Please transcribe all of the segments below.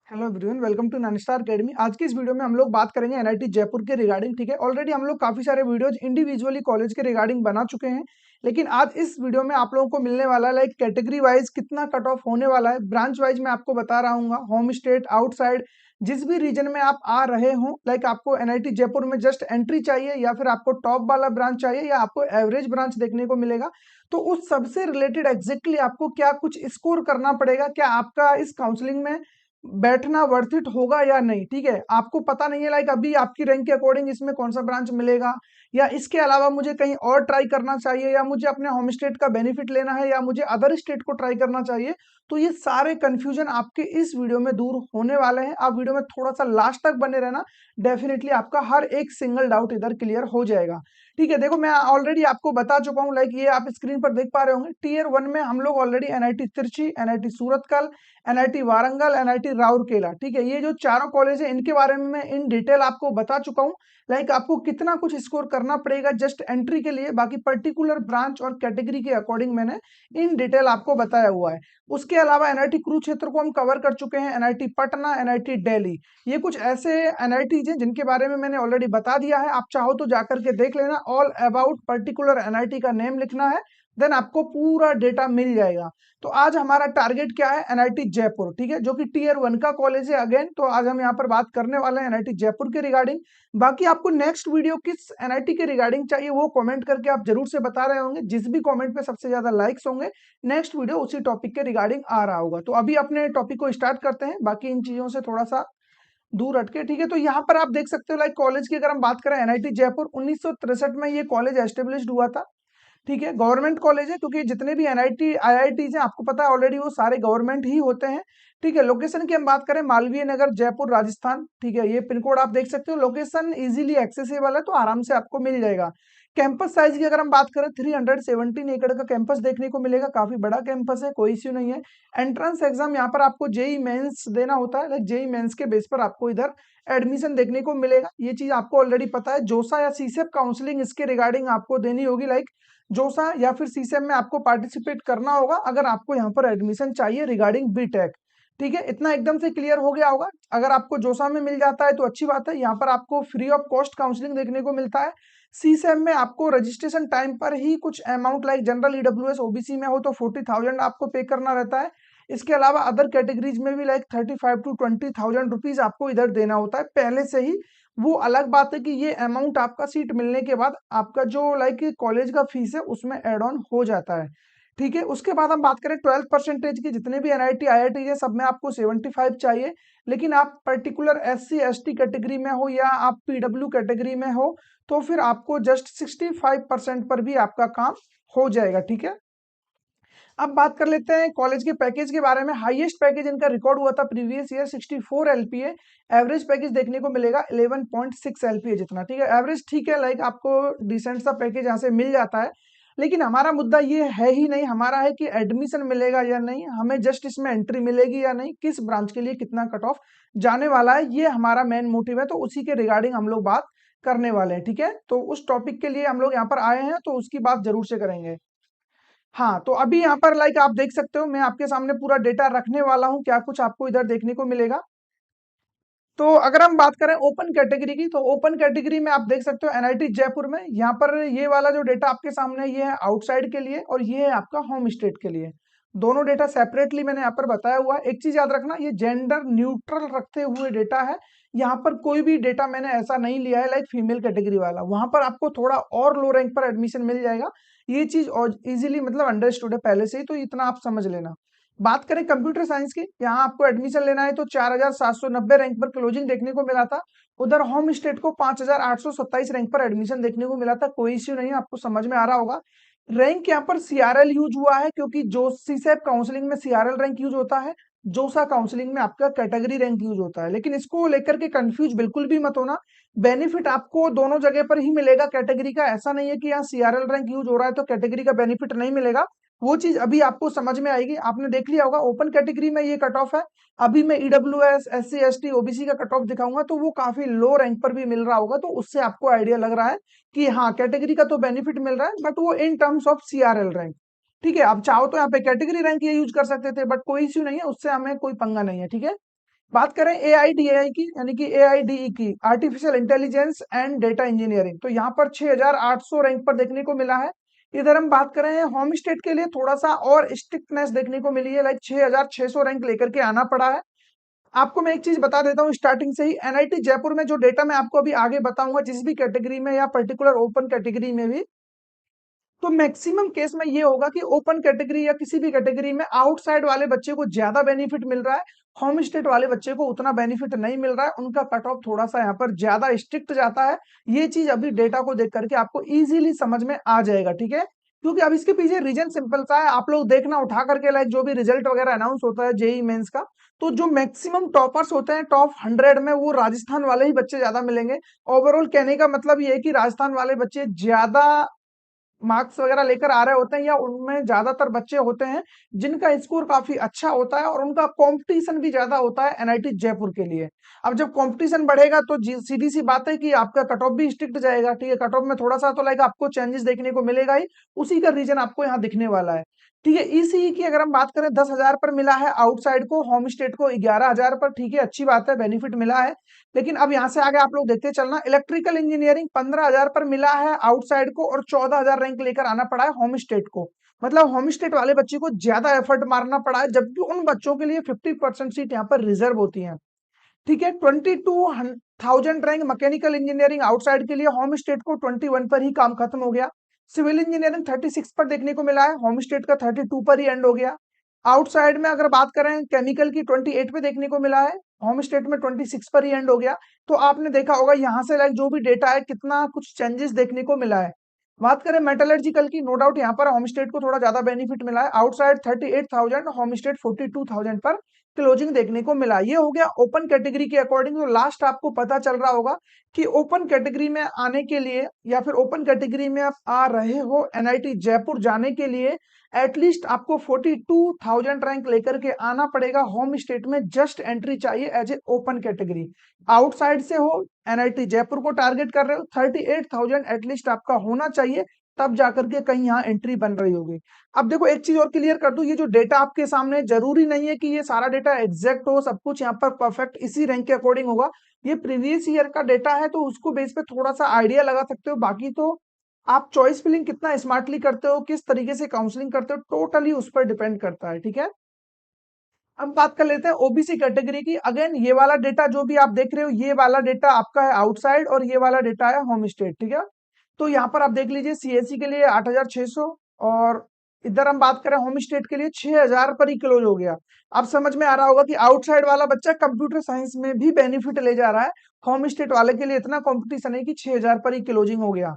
Hello everyone, welcome to Ninestar Academy. आज की इस वीडियो में हम लोग बात करेंगे एनआईटी जयपुर के रिगार्डिंग। ठीक है, ऑलरेडी हम लोग काफी सारे वीडियोज इंडिविजुअली कॉलेज के रिगार्डिंग बना चुके हैं, लेकिन आज इस वीडियो में आप लोगों को मिलने वाला है लाइक कैटेगरी वाइज कितना कट ऑफ होने वाला है, ब्रांच वाइज मैं आपको बता रहा हूँ, होम स्टेट आउटसाइड जिस भी रीजन में आप आ रहे हो, लाइक आपको एनआईटी जयपुर में जस्ट एंट्री चाहिए या फिर आपको टॉप वाला ब्रांच चाहिए या आपको एवरेज ब्रांच देखने को मिलेगा, तो उस सबसे रिलेटेड एग्जैक्टली आपको क्या कुछ स्कोर करना पड़ेगा, क्या आपका इस काउंसलिंग में बैठना वर्थ इट होगा या नहीं। ठीक है, आपको पता नहीं है लाइक अभी आपकी रैंक के अकॉर्डिंग इसमें कौन सा ब्रांच मिलेगा, या इसके अलावा मुझे कहीं और ट्राई करना चाहिए, या मुझे अपने होम स्टेट का बेनिफिट लेना है, या मुझे अदर स्टेट को ट्राई करना चाहिए। तो ये सारे कंफ्यूजन आपके इस वीडियो में दूर होने वाले हैं। आप वीडियो में थोड़ा सा लास्ट तक बने रहना, डेफिनेटली आपका हर एक सिंगल डाउट इधर क्लियर हो जाएगा। ठीक है, देखो मैं ऑलरेडी आपको बता चुका हूँ, लाइक ये आप स्क्रीन पर देख पा रहे होंगे, टीयर 1 में हम लोग ऑलरेडी एनआईटी तिरछी, NIT Surathkal, NIT Warangal, NIT Rourkela, ठीक है, ये जो चारों कॉलेज है इनके बारे में मैं इन डिटेल आपको बता चुका हूँ। लाइक आपको कितना कुछ स्कोर करना पड़ेगा जस्ट एंट्री के लिए, बाकी पर्टिकुलर ब्रांच और कैटेगरी के अकॉर्डिंग मैंने इन डिटेल आपको बताया हुआ है। उसके अलावा एनआईटी कुरुक्षेत्र को हम कवर कर चुके हैं, एनआईटी पटना, एनआईटी दिल्ली, ये कुछ ऐसे एनआईटीज हैं जिनके बारे में मैंने ऑलरेडी बता दिया है। आप चाहो तो जाकर के देख लेना, ऑल अबाउट पर्टिकुलर एनआईटी का नेम लिखना है, देन आपको पूरा डेटा मिल जाएगा। तो आज हमारा टारगेट क्या है, एनआईटी जयपुर, ठीक है, जो कि टीयर 1 का कॉलेज है अगेन। तो आज हम यहाँ पर बात करने वाले हैं एनआईटी जयपुर के रिगार्डिंग। बाकी आपको नेक्स्ट वीडियो किस एनआईटी के रिगार्डिंग चाहिए वो कमेंट करके आप जरूर से बता रहे होंगे, जिस भी कमेंट पे सबसे ज्यादा लाइक्स होंगे नेक्स्ट वीडियो उसी टॉपिक के रिगार्डिंग आ रहा होगा। तो अभी अपने टॉपिक को स्टार्ट करते हैं, बाकी इन चीजों से थोड़ा सा दूर हटके। ठीक है, तो यहाँ पर आप देख सकते हो लाइक कॉलेज की अगर हम बात करें, एनआईटी जयपुर 1963 में ये कॉलेज एस्टेब्लिश्ड हुआ था। ठीक है, गवर्नमेंट कॉलेज है, क्योंकि जितने भी एनआईटी आईआईटीज हैं आपको पता है ऑलरेडी वो सारे गवर्नमेंट ही होते हैं। ठीक है, लोकेशन की हम बात करें, मालवीय नगर, जयपुर, राजस्थान। ठीक है, ये पिन कोड आप देख सकते हो, लोकेशन इजीली एक्सेसिबल है तो आराम से आपको मिल जाएगा। कैंपस साइज की अगर हम बात करें, 317 एकड़ का कैंपस देखने को मिलेगा, काफी बड़ा कैंपस है, कोई इश्यू नहीं है। एंट्रेंस एग्जाम यहाँ पर आपको जेई मेंस देना होता है, लाइक जेई मेंस के बेस पर आपको इधर एडमिशन देखने को मिलेगा। ये चीज आपको ऑलरेडी पता है। जोसा या सीसेप काउंसलिंग इसके रिगार्डिंग आपको देनी होगी, लाइक जोसा या फिर सीसेम में आपको पार्टिसिपेट करना होगा अगर आपको यहाँ पर एडमिशन चाहिए रिगार्डिंग बीटेक। ठीक है, इतना एकदम से क्लियर हो गया होगा। अगर आपको जोसा में मिल जाता है तो अच्छी बात है, यहाँ पर आपको फ्री ऑफ कॉस्ट काउंसलिंग देखने को मिलता है। सीसेम में आपको रजिस्ट्रेशन टाइम पर ही कुछ amount, like general EWS OBC में हो तो 40,000 आपको पे करना रहता है। इसके अलावा अदर कैटेगरीज में भी लाइक 35 to 20,000 रुपीज आपको इधर देना होता है पहले से ही। वो अलग बात है कि ये अमाउंट आपका सीट मिलने के बाद आपका जो लाइक कॉलेज का फीस है उसमें एड ऑन हो जाता है। ठीक है, उसके बाद हम बात करें 12% की, जितने भी एनआईटी आईआईटी है सब में आपको 75 चाहिए, लेकिन आप पर्टिकुलर एससी एसटी कैटेगरी में हो या आप पीडब्ल्यू कैटेगरी में हो तो फिर आपको जस्ट 65% पर भी आपका काम हो जाएगा। ठीक है, अब बात कर लेते हैं कॉलेज के पैकेज के बारे में। हाईएस्ट पैकेज इनका रिकॉर्ड हुआ था previous year 64 LPA, average package देखने को मिलेगा 11.6 एलपीए जितना। ठीक है, एवरेज ठीक है, लाइक आपको डिसेंट सा पैकेज यहाँ से मिल जाता है, लेकिन हमारा मुद्दा ये है ही नहीं, हमारा है कि एडमिशन मिलेगा या नहीं, हमें जस्ट इसमें एंट्री मिलेगी या नहीं, किस ब्रांच के लिए कितना कट ऑफ जाने वाला है, ये हमारा मेन मोटिव है। तो उसी के रिगार्डिंग हम लोग बात करने वाले हैं। ठीक है, तो उस टॉपिक के लिए हम लोग यहाँ पर आए हैं तो उसकी बात जरूर से करेंगे। हाँ, तो अभी यहाँ पर लाइक आप देख सकते हो मैं आपके सामने पूरा डेटा रखने वाला हूँ, क्या कुछ आपको इधर देखने को मिलेगा। तो अगर हम बात करें ओपन कैटेगरी की, तो ओपन कैटेगरी में आप देख सकते हो एनआईटी जयपुर में यहाँ पर ये वाला जो डेटा आपके सामने है, ये है आउटसाइड के लिए और ये है आपका होम स्टेट के लिए। दोनों डेटा सेपरेटली मैंने यहाँ पर बताया हुआ है। एक चीज याद रखना, ये जेंडर न्यूट्रल रखते हुए डेटा है, यहाँ पर कोई भी डेटा मैंने ऐसा नहीं लिया है लाइक फीमेल कैटेगरी वाला, वहां पर आपको थोड़ा और लो रैंक पर एडमिशन मिल जाएगा। ये चीज और इजीली मतलब अंडरस्टूड है पहले से ही, तो इतना आप समझ लेना। बात करें कंप्यूटर साइंस की, यहाँ आपको एडमिशन लेना है तो 4,790 रैंक पर क्लोजिंग देखने को मिला था। उधर होम स्टेट को 5,827 रैंक पर एडमिशन देखने को मिला था, कोई इश्यू नहीं है, आपको समझ में आ रहा होगा। रैंक यहाँ पर सीआरएल यूज हुआ है, क्योंकि जो सीसेप काउंसलिंग में सीआरएल रैंक यूज होता है, जोसा काउंसलिंग में आपका कैटेगरी रैंक यूज होता है, लेकिन इसको लेकर के कंफ्यूज बिल्कुल भी मत होना। बेनिफिट आपको दोनों जगह पर ही मिलेगा कैटेगरी का, ऐसा नहीं है कि यहाँ सीआरएल रैंक यूज हो रहा है तो कैटेगरी का बेनिफिट नहीं मिलेगा। वो चीज अभी आपको समझ में आएगी। आपने देख लिया होगा ओपन कैटेगरी में ये कट ऑफ है, अभी मैं ईडब्ल्यूएस एससी एसटी ओबीसी का कट ऑफ दिखाऊंगा तो वो काफी लो रैंक पर भी मिल रहा होगा, तो उससे आपको आइडिया लग रहा है कि हाँ कैटेगरी का तो बेनिफिट मिल रहा है, बट वो in terms of CRL rank. ठीक है, आप चाहो तो यहाँ पे कैटेगरी रैंक ये यूज कर सकते थे, बट कोई इश्यू नहीं है, उससे हमें कोई पंगा नहीं है। ठीक है, बात करें AIDAI की, यानी कि AIDE की, artificial intelligence and data engineering, तो यहाँ पर 6,800 रैंक पर देखने को मिला है। इधर हम बात करें होम स्टेट के लिए, थोड़ा सा और स्ट्रिक्टनेस देखने को मिली है, लाइक 6,600 रैंक लेकर के आना पड़ा है। आपको मैं एक चीज बता देता हूँ स्टार्टिंग से ही, NIT जयपुर में जो डेटा मैं आपको अभी आगे बताऊंगा, जिस भी कैटेगरी में या पर्टिकुलर ओपन कैटेगरी में भी, तो मैक्सिमम केस में ये होगा कि ओपन कैटेगरी या किसी भी कैटेगरी में आउटसाइड वाले बच्चे को ज्यादा बेनिफिट मिल रहा है, होम स्टेट वाले बच्चे को उतना बेनिफिट नहीं मिल रहा है, उनका कट ऑफ थोड़ा सा यहाँ पर ज्यादा स्ट्रिक्ट जाता है। ये चीज अभी डेटा को देख करके आपको इजीली समझ में आ जाएगा, ठीक है। क्योंकि अब इसके पीछे रीजन सिंपल सा है, आप लोग देखना उठा करके, लाइक जो भी रिजल्ट वगैरह अनाउंस होता है जेई मेंस का, तो जो मैक्सिमम टॉपर्स होते हैं टॉप 100 में, वो राजस्थान वाले ही बच्चे ज्यादा मिलेंगे। ओवरऑल कहने का मतलब ये है कि राजस्थान वाले बच्चे ज्यादा मार्क्स वगैरह लेकर आ रहे होते हैं, या उनमें ज्यादातर बच्चे होते हैं जिनका स्कोर काफी अच्छा होता है और उनका कंपटीशन भी ज्यादा होता है NIT जयपुर के लिए। अब जब कंपटीशन बढ़ेगा तो सीधी सी बात है कि आपका कट ऑफ भी स्ट्रिक्ट जाएगा, ठीक है। कट ऑफ में थोड़ा सा तो लाइक आपको चेंजेस देखने को मिलेगा ही, उसी का रीजन आपको यहाँ दिखने वाला है, ठीक है। ECE की अगर हम बात करें, 10,000 पर मिला है आउटसाइड को, होम स्टेट को 11,000 पर, ठीक है, अच्छी बात है, बेनिफिट मिला है। लेकिन अब यहाँ से आगे आप लोग देखते चलना, इलेक्ट्रिकल इंजीनियरिंग 15,000 पर मिला है आउटसाइड को, और 14,000 रैंक लेकर आना पड़ा है होम स्टेट को। मतलब होम स्टेट वाले बच्चे को ज्यादा एफर्ट मारना पड़ा है, जबकि उन बच्चों के लिए 50% सीट यहाँ पर रिजर्व होती है, ठीक है। 22,000 रैंक मैकेनिकल इंजीनियरिंग आउटसाइड के लिए, होम स्टेट को 21 पर ही काम खत्म हो गया। सिविल इंजीनियरिंग 36 पर देखने को मिला है, होम स्टेट का 32 पर ही एंड हो गया। आउटसाइड में अगर बात करें, केमिकल की 28 पे देखने को मिला है, होम स्टेट में 26 पर ही एंड हो गया। तो आपने देखा होगा यहाँ से लाइक जो भी डेटा है, कितना कुछ चेंजेस देखने को मिला है। बात करें मेटलर्जिकल की, नो डाउट यहाँ पर होम स्टेट को थोड़ा ज्यादा बेनिफिट मिला है, आउटसाइड 38,000, होम स्टेट 42,000 पर क्लोजिंग देखने को मिला। ये हो गया ओपन कैटेगरी के अकॉर्डिंग। तो लास्ट आपको पता चल रहा होगा कि ओपन कैटेगरी में आने के लिए, या फिर ओपन कैटेगरी में आप आ रहे हो NIT जयपुर जाने के लिए, एटलीस्ट आपको 42,000 रैंक लेकर के आना पड़ेगा। होम स्टेट में जस्ट एंट्री चाहिए as a open category. Outside से हो, NIT जयपुर को टारगेट कर रहे हो, 38,000 एटलीस्ट आपका होना चाहिए, तब जाकर के कहीं यहाँ एंट्री बन रही होगी। अब देखो एक चीज और क्लियर कर दूं, ये जो डेटा आपके सामने, जरूरी नहीं है कि ये सारा डेटा एग्जैक्ट हो, सब कुछ यहाँ पर परफेक्ट इसी रैंक के अकॉर्डिंग होगा। ये प्रीवियस ईयर का डेटा है, तो उसको बेस पे थोड़ा सा आइडिया लगा सकते हो। बाकी तो आप चॉइस फिलिंग कितना स्मार्टली करते हो, किस तरीके से काउंसलिंग करते हो, टोटली उस पर डिपेंड करता है, ठीक है। अब बात कर लेते हैं OBC कैटेगरी की। अगेन ये वाला डेटा जो भी आप देख रहे हो, ये वाला डेटा आपका है आउटसाइड, और ये वाला डेटा है होम स्टेट, ठीक है। तो यहाँ पर आप देख लीजिए, CSE के लिए 8,600, और इधर हम बात करें होम स्टेट के लिए 6,000 पर ही क्लोज हो गया। अब समझ में आ रहा होगा कि आउटसाइड वाला बच्चा कंप्यूटर साइंस में भी बेनिफिट ले जा रहा है, होम स्टेट वाले के लिए इतना कॉम्पिटिशन है कि 6,000 पर ही क्लोजिंग हो गया।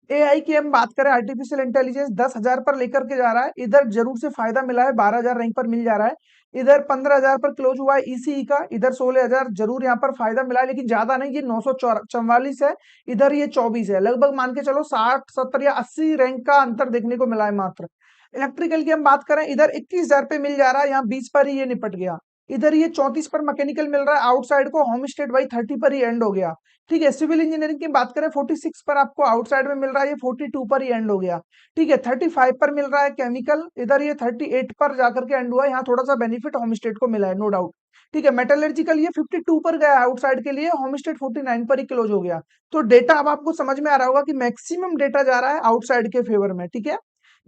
AI की हम बात करें, आर्टिफिशियल इंटेलिजेंस 10,000 पर लेकर के जा रहा है, इधर जरूर से फायदा मिला है, 12,000 रैंक पर मिल जा रहा है। इधर 15,000 पर क्लोज हुआ है ECE का, इधर 16,000 जरूर यहाँ पर फायदा मिला है, लेकिन ज्यादा नहीं, ये 944 है, इधर ये 24 है, लगभग मान के चलो 60, 70 या 80 रैंक का अंतर देखने को मिला है मात्र। इलेक्ट्रिकल की हम बात करें, इधर 21,000 पे मिल जा रहा है, यहाँ 20 पर ही ये निपट गया। इधर ये 34 पर मैकेनिकल मिल रहा है आउटसाइड को, होम स्टेट भाई 30 पर ही एंड हो गया, ठीक है। सिविल इंजीनियरिंग की बात करें, 46 पर आपको आउटसाइड में मिल रहा है, ये 42 पर ही एंड हो गया, ठीक है। 35 पर मिल रहा है केमिकल, इधर ये 38 पर जाकर के एंड हुआ है, यहाँ थोड़ा सा बेनिफिट होम स्टेट को मिला है, नो डाउट, ठीक है। मेटलर्जिकल ये 52 पर गया आउटसाइड के लिए, होम स्टेट 49 पर ही क्लोज हो गया। तो डेटा अब आपको समझ में आ रहा होगा कि मैक्सिमम डेटा जा रहा है आउटसाइड के फेवर में, ठीक है।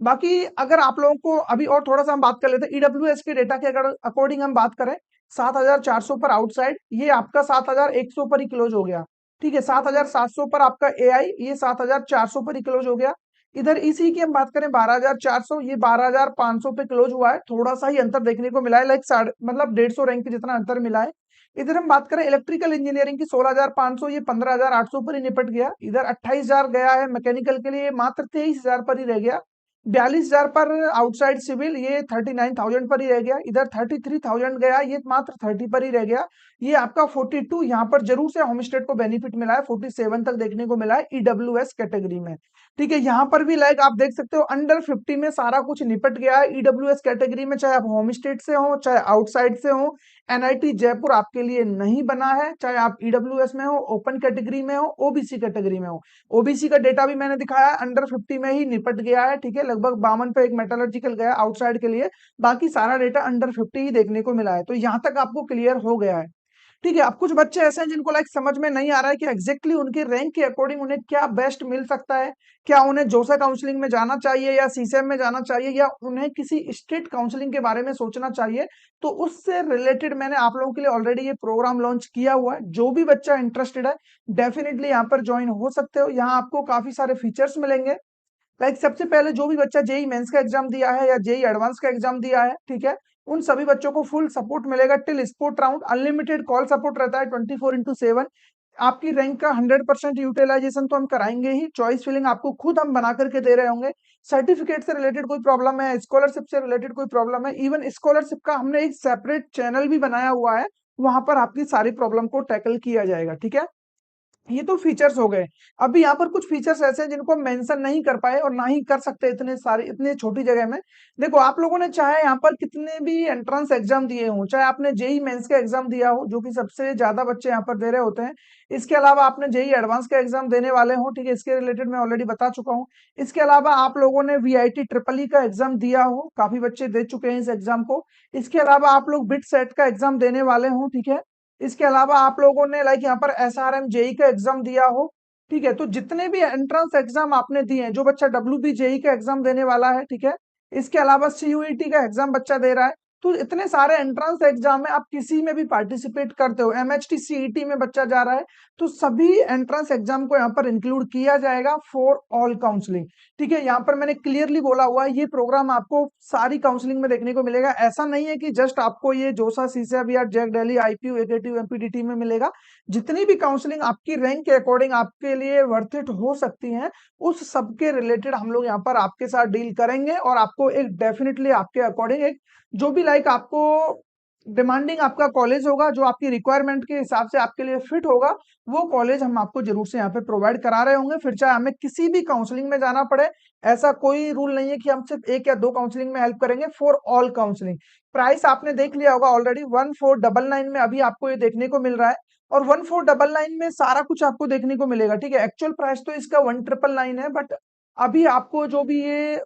बाकी अगर आप लोगों को अभी और थोड़ा सा हम बात कर लेते हैं EWS के डेटा के अगर अकॉर्डिंग हम बात करें, 7,400 पर आउटसाइड, ये आपका 7,100 पर ही क्लोज हो गया, ठीक है। 7,700 पर आपका AI, ये 7,400 पर ही क्लोज हो गया। इधर इसी की हम बात करें 12,400, ये 12,500 पे क्लोज हुआ है, थोड़ा सा ही अंतर देखने को मिला है, लाइक साढ़े मतलब 150 रैंक जितना अंतर मिला है। इधर हम बात करें इलेक्ट्रिकल इंजीनियरिंग की, 16,500, ये 15,800 पर ही निपट गया। इधर 28,000 गया है मैकेनिकल के लिए, मात्र 23,000 पर ही रह गया। 42,000 पर आउटसाइड सिविल, ये 39,000 पर ही रह गया। इधर 33,000 गया, ये मात्र 30 पर ही रह गया। ये आपका 42 यहाँ पर जरूर से होम स्टेट को बेनिफिट मिला है, 47 तक देखने को मिला है EWS कैटेगरी में, ठीक है। यहाँ पर भी लाइक आप देख सकते हो, अंडर 50 में सारा कुछ निपट गया है EWS कैटेगरी में, चाहे आप होम स्टेट से हो चाहे आउटसाइड से हो। NIT जयपुर आपके लिए नहीं बना है, चाहे आप EWS में हो, ओपन कैटेगरी में हो, OBC कैटेगरी में हो। OBC का डेटा भी मैंने दिखाया, अंडर 50 में ही निपट गया है, ठीक है। लगभग 52 पे एक मेटलर्जिकल गया आउटसाइड के लिए, बाकी सारा डेटा अंडर 50 ही देखने को मिला है। तो यहाँ तक आपको क्लियर हो गया है। ठीक है। अब कुछ बच्चे ऐसे हैं जिनको लाइक समझ में नहीं आ रहा है कि एग्जैक्टली उनके रैंक के अकॉर्डिंग उन्हें क्या बेस्ट मिल सकता है। क्या उन्हें जोसा काउंसलिंग में जाना चाहिए या सीसेम में जाना चाहिए या उन्हें किसी स्टेट काउंसलिंग के बारे में सोचना चाहिए। तो उससे रिलेटेड मैंने आप लोगों के लिए ऑलरेडी ये प्रोग्राम लॉन्च किया हुआ है। जो भी बच्चा इंटरेस्टेड है डेफिनेटली यहाँ पर ज्वाइन हो सकते हो। यहाँ आपको काफी सारे फीचर्स मिलेंगे। लाइक सबसे पहले जो भी बच्चा जेई मेंस का एग्जाम दिया है या जेई एडवांस का एग्जाम दिया है, ठीक है, उन सभी बच्चों को फुल सपोर्ट मिलेगा till sport round. Unlimited call support रहता है 24/7। आपकी रैंक का 100% यूटिलाइजेशन तो हम कराएंगे ही। चॉइस फिलिंग आपको खुद हम बना करके दे रहे होंगे। सर्टिफिकेट से रिलेटेड कोई प्रॉब्लम है, स्कॉलरशिप से रिलेटेड कोई प्रॉब्लम है, इवन स्कॉलरशिप का हमने एक सेपरेट चैनल भी बनाया हुआ है। वहां पर आपकी सारी प्रॉब्लम को टैकल किया जाएगा। ठीक है, ये तो फीचर्स हो गए। अभी यहाँ पर कुछ फीचर्स ऐसे हैं जिनको हम मेंशन नहीं कर पाए और ना ही कर सकते इतने सारे इतने छोटी जगह में। देखो, आप लोगों ने चाहे यहाँ पर कितने भी एंट्रेंस एग्जाम दिए हों, चाहे आपने जेई मेंस का एग्जाम दिया हो जो कि सबसे ज्यादा बच्चे यहाँ पर दे रहे होते हैं, इसके अलावा आपने जेई एडवांस का एग्जाम देने वाले हो, ठीक है, इसके रिलेटेड मैं ऑलरेडी बता चुका हूँ। इसके अलावा आप लोगों ने वीआईटी ट्रिपल ई का एग्जाम दिया हो, काफी बच्चे दे चुके हैं इस एग्जाम को। इसके अलावा आप लोग बिट सेट का एग्जाम देने वाले हो, ठीक है। इसके अलावा आप लोगों ने लाइक यहाँ पर एसआरएम जेई का एग्जाम दिया हो, ठीक है। तो जितने भी एंट्रेंस एग्जाम आपने दिए हैं, जो बच्चा डब्ल्यूबी जेई का एग्जाम देने वाला है, ठीक है, इसके अलावा सीयूईटी का एग्जाम बच्चा दे रहा है, तो इतने सारे एंट्रेंस एग्जाम में आप किसी में भी पार्टिसिपेट करते हो, एमएचटी सीईटी में बच्चा जा रहा है, तो सभी एंट्रेंस एग्जाम को यहाँ पर इंक्लूड किया जाएगा फॉर ऑल काउंसलिंग। ठीक है, यहाँ पर मैंने क्लियरली बोला हुआ है ये प्रोग्राम आपको सारी काउंसलिंग में देखने को मिलेगा। ऐसा नहीं है कि जस्ट आपको ये जोसा सीसेब या जैक दिल्ली आईपीयू एकेटीयू एमपीडीटी में मिलेगा। जितनी भी काउंसलिंग आपकी रैंक के अकॉर्डिंग आपके लिए वर्थ इट हो सकती है, उस सब के रिलेटेड हम लोग यहाँ पर आपके साथ डील करेंगे और आपको एक डेफिनेटली आपके अकॉर्डिंग एक जो भी लाइक आपको डिमांडिंग आपका कॉलेज होगा, जो आपकी रिक्वायरमेंट के हिसाब से आपके लिए फिट होगा, वो कॉलेज हम आपको जरूर से यहाँ पे प्रोवाइड करा रहे होंगे। फिर चाहे हमें किसी भी काउंसलिंग में जाना पड़े, ऐसा कोई रूल नहीं है कि हम सिर्फ एक या दो काउंसलिंग में हेल्प करेंगे, फॉर ऑल काउंसलिंग। प्राइस आपने देख लिया होगा ऑलरेडी, 1499 में अभी आपको ये देखने को मिल रहा है और 1499 में सारा कुछ आपको देखने को मिलेगा। ठीक है, एक्चुअल प्राइस तो इसका 1999 है, बट अभी आपको जो भी ये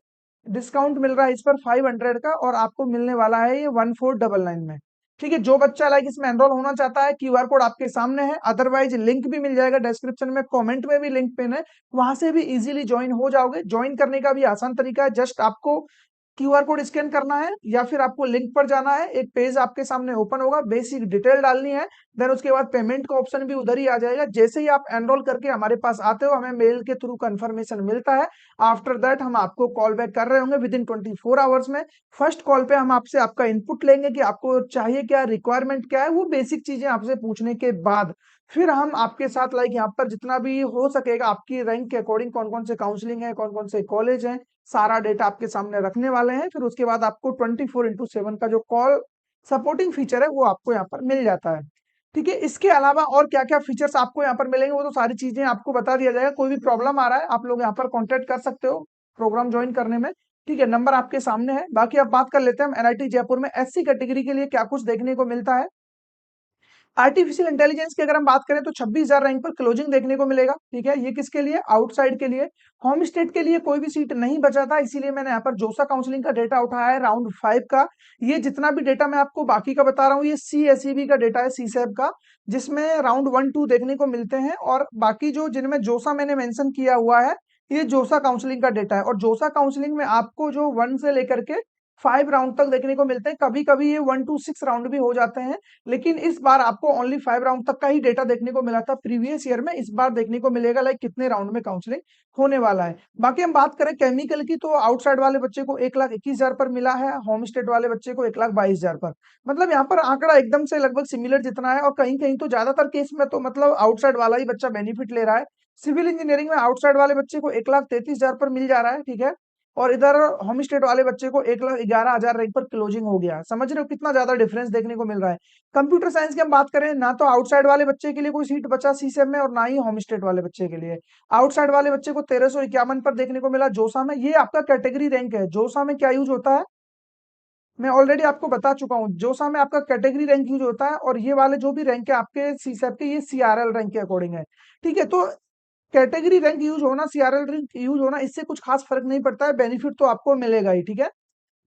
डिस्काउंट मिल रहा है इस पर 500 का, और आपको मिलने वाला है ये 1499 में। ठीक है, जो बच्चा लाइक इसमें एनरोल होना चाहता है, क्यूआर कोड आपके सामने है, अदरवाइज लिंक भी मिल जाएगा डिस्क्रिप्शन में, कमेंट में भी लिंक पिन है, वहां से भी इजीली ज्वाइन हो जाओगे। ज्वाइन करने का भी आसान तरीका है, जस्ट आपको क्यूआर कोड स्कैन करना है या फिर आपको लिंक पर जाना है, एक पेज आपके सामने ओपन होगा, बेसिक डिटेल डालनी है, देन उसके बाद पेमेंट का ऑप्शन भी उधर ही आ जाएगा। जैसे ही आप एनरोल करके हमारे पास आते हो, हमें मेल के थ्रू कंफर्मेशन मिलता है। आफ्टर दैट हम आपको कॉल बैक कर रहे होंगे विद इन 24 आवर्स में। फर्स्ट कॉल पे हम आपसे आपका इनपुट लेंगे कि आपको चाहिए क्या, रिक्वायरमेंट क्या है, वो बेसिक चीजें आपसे पूछने के बाद फिर हम आपके साथ लाइक यहाँ पर जितना भी हो सकेगा आपकी रैंक के अकॉर्डिंग कौन कौन से काउंसलिंग है, कौन कौन से कॉलेज हैं, सारा डेटा आपके सामने रखने वाले हैं। फिर उसके बाद आपको 24/7 का जो कॉल सपोर्टिंग फीचर है वो आपको यहाँ पर मिल जाता है। ठीक है, इसके अलावा और क्या क्या फीचर्स आपको यहाँ पर मिलेंगे वो तो सारी चीजें आपको बता दिया जाएगा। कोई भी प्रॉब्लम आ रहा है आप लोग यहाँ पर कॉन्टेक्ट कर सकते हो प्रोग्राम ज्वाइन करने में। ठीक है, नंबर आपके सामने है। बाकी अब बात कर लेते हैं हम एनआईटी जयपुर में एससी कैटेगरी के लिए क्या कुछ देखने को मिलता है। आर्टिफिशियल इंटेलिजेंस की अगर हम बात करें तो 26,000 रैंक पर क्लोजिंग देखने को मिलेगा। ठीक है, ये किसके लिए, आउटसाइड के लिए। होम स्टेट के लिए कोई भी सीट नहीं बचा था, इसीलिए मैंने यहाँ पर जोसा काउंसलिंग का डेटा उठाया है राउंड 5 का। ये जितना भी डेटा मैं आपको बाकी का बता रहा हूँ ये सीएसईबी का डेटा है, सीसैब का, जिसमें राउंड 1-2 देखने को मिलते हैं। और बाकी जो जिनमें जोसा मैंने मेंशन किया हुआ है, ये जोसा काउंसलिंग का डेटा है। और जोसा काउंसलिंग में आपको जो 1 से लेकर के 5 राउंड तक देखने को मिलते हैं, कभी कभी ये 1 to 6 राउंड भी हो जाते हैं, लेकिन इस बार आपको ओनली 5 राउंड तक का ही डेटा देखने को मिला था प्रीवियस ईयर में। इस बार देखने को मिलेगा लाइक कितने राउंड में काउंसलिंग होने वाला है। बाकी हम बात करें केमिकल की तो आउटसाइड वाले बच्चे को 1,21,000 पर मिला है, होम स्टेट वाले बच्चे को 1,22,000 पर। मतलब यहाँ पर आंकड़ा एकदम से लगभग सिमिलर जितना है, और कहीं कहीं तो ज्यादातर केस में तो मतलब आउटसाइड वाला ही बच्चा बेनिफिट ले रहा है। सिविल इंजीनियरिंग में आउटसाइड वाले बच्चे को 1,33,000 पर मिल जा रहा है, ठीक है, और इधर होम स्टेट वाले बच्चे को 1,11,000 रैंक पर क्लोजिंग हो गया। समझ रहे हो कितना ज्यादा डिफरेंस देखने को मिल रहा है। कंप्यूटर साइंस की हम बात करें, ना तो आउटसाइड वाले बच्चे के लिए कोई सीट बचा सीसेम में और ना ही होम स्टेट वाले बच्चे के लिए। आउटसाइड वाले बच्चे को 1,351 पर देखने को मिला जोसा में। ये आपका कैटेगरी रैंक है। जोसा में क्या यूज होता है मैं ऑलरेडी आपको बता चुका हूँ। जोसा में आपका कैटेगरी रैंक यूज होता है, और ये वाले जो भी रैंक है आपके सीसेप के, ये सीआरएल रैंक के अकॉर्डिंग है। ठीक है, तो कैटेगरी रैंक यूज होना, सीआरएल रैंक यूज होना, इससे कुछ खास फर्क नहीं पड़ता है, बेनिफिट तो आपको मिलेगा ही। ठीक है,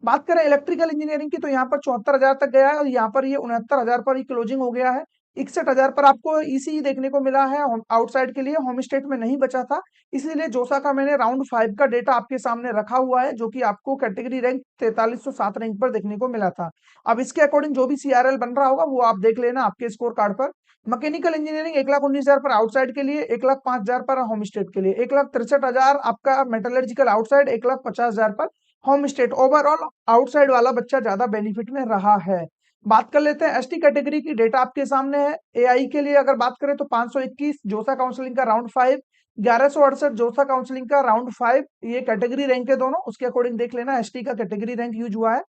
बात करें इलेक्ट्रिकल इंजीनियरिंग की तो यहाँ पर 74,000 तक गया है, और यहाँ पर ये 69,000 पर ही क्लोजिंग हो गया है। 61,000 पर आपको ईसीई देखने को मिला है आउटसाइड के लिए, होम स्टेट में नहीं बचा था। इसीलिए जोसा का मैंने राउंड 5 का डेटा आपके सामने रखा हुआ है, जो कि आपको कैटेगरी रैंक 4307 रैंक पर देखने को मिला था। अब इसके अकॉर्डिंग जो भी सीआरएल बन रहा होगा वो आप देख लेना आपके स्कोर कार्ड पर। मैकेनिकल इंजीनियरिंग 1,19,000 पर आउटसाइड के लिए, 1,05,000 पर होम स्टेट के लिए, 1,63,000 आपका मेटलर्जिकल आउटसाइड, 1,50,000 पर होम स्टेट। ओवरऑल आउटसाइड वाला बच्चा ज्यादा बेनिफिट में रहा है। बात कर लेते हैं एसटी कैटेगरी की, डेटा आपके सामने है। एआई के लिए अगर बात करें तो 521 जोसा काउंसलिंग का राउंड 5, 1168 जोसा काउंसलिंग का राउंड 5, ये कैटेगरी रैंक है दोनों, उसके अकॉर्डिंग देख लेना एसटी का कैटेगरी रैंक यूज हुआ है।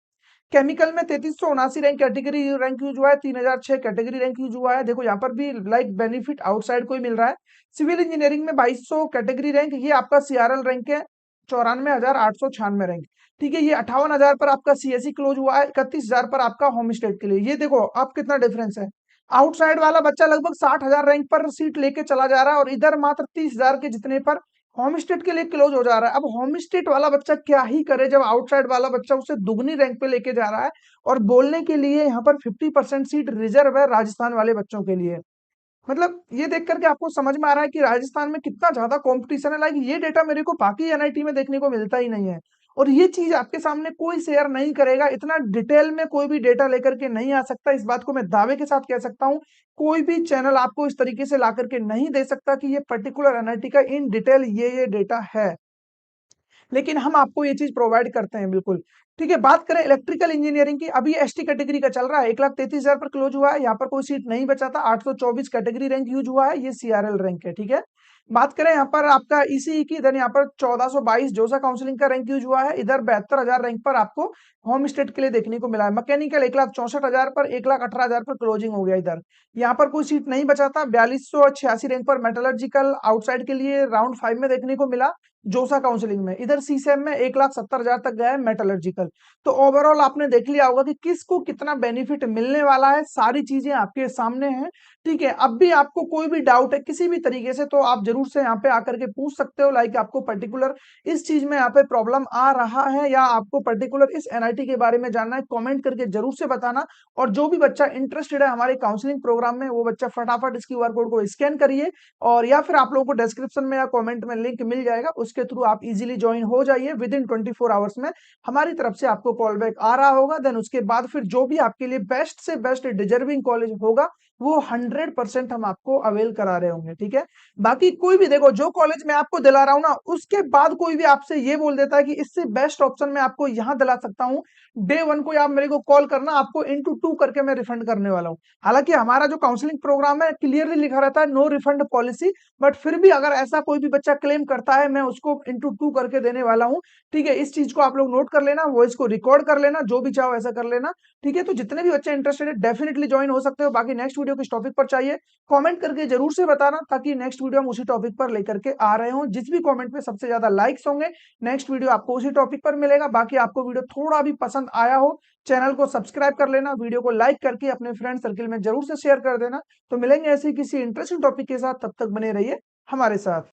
केमिकल में 3379 रैंक कैटेगरी रैंक यूज हुआ है, 3006 कैटेगरी रैंक यूज हुआ है। देखो यहाँ पर भी लाइक बेनिफिट आउटसाइड को ही मिल रहा है। सिविल इंजीनियरिंग में 2200 कैटेगरी रैंक, ये आपका सीआरएल रैंक है, 94,896 रैंक। ठीक है, ये 58,000 पर आपका सीएससी क्लोज हुआ है, 31,000 पर आपका होम स्टेट के लिए। ये देखो अब कितना डिफरेंस है। आउटसाइड वाला बच्चा लगभग 60,000 रैंक पर सीट लेके चला जा रहा है, और इधर मात्र 30,000 के जितने पर होम स्टेट के लिए क्लोज हो जा रहा है। अब होम स्टेट वाला बच्चा क्या ही करे जब आउटसाइड वाला बच्चा उसे दुगनी रैंक पे लेके जा रहा है। और बोलने के लिए यहाँ पर 50% सीट रिजर्व है राजस्थान वाले बच्चों के लिए। मतलब ये देख करके आपको समझ में आ रहा है कि राजस्थान में कितना ज्यादा कंपटीशन है। लाइक ये डेटा मेरे को बाकी एनआईटी में देखने को मिलता ही नहीं है, और ये चीज आपके सामने कोई शेयर नहीं करेगा। इतना डिटेल में कोई भी डेटा लेकर के नहीं आ सकता, इस बात को मैं दावे के साथ कह सकता हूँ। कोई भी चैनल आपको इस तरीके से ला करके नहीं दे सकता कि ये पर्टिकुलर एनआईटी का इन डिटेल ये डेटा है, लेकिन हम आपको ये चीज प्रोवाइड करते हैं बिल्कुल। ठीक है, बात करें इलेक्ट्रिकल इंजीनियरिंग की, अभी एसटी कैटेगरी का चल रहा है, 1,33,000 पर क्लोज हुआ है। यहाँ पर कोई सीट नहीं बचा था, 824 कैटेगरी रैंक यूज हुआ है, ये सीआरएल रैंक है। ठीक है, बात करें यहाँ पर आपका ईसीई की, इधर यहाँ पर 1422 जोसा काउंसलिंग का रैंक यूज हुआ है, इधर 72,000 रैंक पर आपको होम स्टेट के लिए देखने को मिला है। मैकेनिकल 1,64,000 पर, 1,18,000 पर क्लोजिंग हो गया इधर। यहाँ पर कोई सीट नहीं बचा था, 4286 रैंक पर मेटलर्जिकल आउटसाइड के लिए राउंड 5 में देखने को मिला जोसा काउंसलिंग में। इधर सीसैम में 1,70,000 तक गया है मेटलर्जिकल। तो ओवरऑल आपने देख लिया होगा कि किसको कितना बेनिफिट मिलने वाला है, सारी चीजें आपके सामने हैं। ठीक है, अब भी आपको कोई भी डाउट है किसी भी तरीके से तो आप जरूर से यहाँ पे आकर के पूछ सकते हो। लाइक आपको पर्टिकुलर इस चीज में यहाँ पे प्रॉब्लम आ रहा है, या आपको पर्टिकुलर इस एनआईटी के बारे में जानना है, कमेंट करके जरूर से बताना। और जो भी बच्चा इंटरेस्टेड है हमारे काउंसलिंग प्रोग्राम में, वो बच्चा फटाफट इस क्यूआर कोड को स्कैन करिए, और या फिर आप लोगों को डिस्क्रिप्शन में या कमेंट में लिंक मिल जाएगा, उसके थ्रू आप इजीली ज्वाइन हो जाइए। विद इन 24 आवर्स में हमारी तरफ से आपको कॉल बैक आ रहा होगा। देन उसके बाद फिर जो भी आपके लिए बेस्ट से बेस्ट डिजर्विंग कॉलेज होगा वो 100% हम आपको अवेल करा रहे होंगे। ठीक है, बाकी कोई भी देखो जो कॉलेज मैं आपको दिला रहा हूं ना, उसके बाद कोई भी आपसे ये बोल देता है कि इससे बेस्ट ऑप्शन मैं आपको यहां दिला सकता हूं, डे 1 को आप मेरे को कॉल करना, आपको इंटू 2 करके मैं रिफंड करने वाला हूं। हालांकि हमारा जो काउंसलिंग प्रोग्राम है क्लियरली लिखा रहता है नो रिफंड पॉलिसी, बट फिर भी अगर ऐसा कोई भी बच्चा क्लेम करता है, मैं उसको इंटू 2 करके देने वाला हूं। ठीक है, इस चीज को आप लोग नोट कर लेना, वॉइस को रिकॉर्ड कर लेना, जो भी चाहो ऐसा कर लेना। ठीक है, तो जितने भी बच्चे इंटरेस्टेड है डेफिनेटली ज्वाइन हो सकते हो। बाकी नेक्स्ट वीडियो किस टॉपिक पर चाहिए कमेंट करके जरूर से बताना, ताकि नेक्स्ट वीडियो हम उसी टॉपिक पर लेकर के आ रहे हो। जिस भी कमेंट पे सबसे ज्यादा लाइक्स होंगे, नेक्स्ट वीडियो आपको उसी टॉपिक पर मिलेगा। बाकी आपको वीडियो थोड़ा भी पसंद आया हो, चैनल को सब्सक्राइब कर लेना, वीडियो को लाइक करके अपने फ्रेंड सर्किल में जरूर से शेयर कर देना। तो मिलेंगे ऐसे किसी इंटरेस्टिंग टॉपिक के साथ, तब तक बने रहिए हमारे साथ।